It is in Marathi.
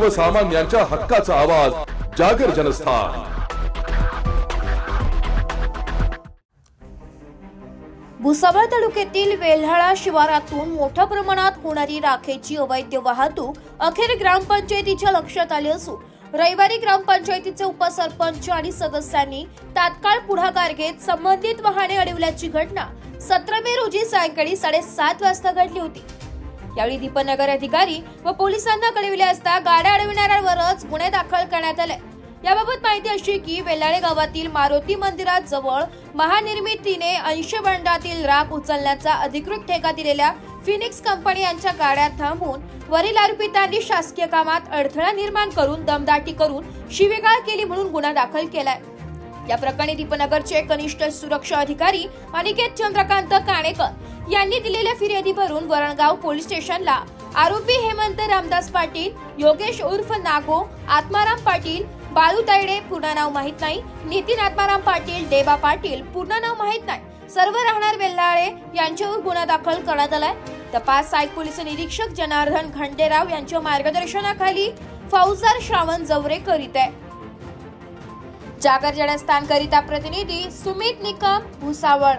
सर्वसामान्यांच्या हक्काचा आवाज जागर जनस्थान। भुसावळ तालुक्यातील वेल्हाळा शिवारातून मोठ्या प्रमाणात होणारी राखेची अवैध वाहतूक अखेर ग्रामपंचायतीच्या लक्षात आली असून रविवारी ग्रामपंचायतीचे उपसरपंच आणि सदस्यांनी तात्काळ पुढाकार घेत संबंधित वाहने अडवल्याची घटना 17 मे रोजी सायंकाळी 7:30 वाजता घडली होती। यावेळी दीपनगर अधिकारी व पोलिसांना कळविले असता गाड्या अडविणाऱ्यांवरच गुन्हे दाखल करण्यात आले। याबाबत माहिती अशी की वेल्हाळे गावातील मारुती मंदिरात जवळ महानिर्मितीने 80 बंडातील राख उचलण्याचा अधिकृत ठेका दिलेल्या फिनिक्स कंपनी यांच्या गाड्या थांबवून वरील आरोपितांनी शासकीय कामात अडथळा निर्माण करून दमदाटी करून शिवीगाळ केली म्हणून गुन्हा दाखल केलाय। या प्रकरणी दीपनगरचे कनिष्ठ सुरक्षा अधिकारी अनिकेत चंद्रकांत काणेकर यांनी दिलेल्या फिर्यादीवरून वरणगाव पोलीस स्टेशनला आरोपी हेमंत रामदास पाटील, योगेश उर्फ नागो, आत्माराम पाटील, बाळू तायडे पूर्ण नाव माहित नाही, नितीन आत्माराम पाटील, देबा पाटील पूर्ण नाव माहित नाही, सर्व राहणार वेल्हाळे यांच्यावर गुन्हा दाखल करण्यात आलाय। तपास सहाय्यक पोलीस निरीक्षक जनार्दन खंडेराव यांच्या मार्गदर्शनाखाली फौजदार श्रावण जवरे करीत आहे। जागर जनस्थान करिता प्रतिनिधी सुमित निकम, भुसावळ।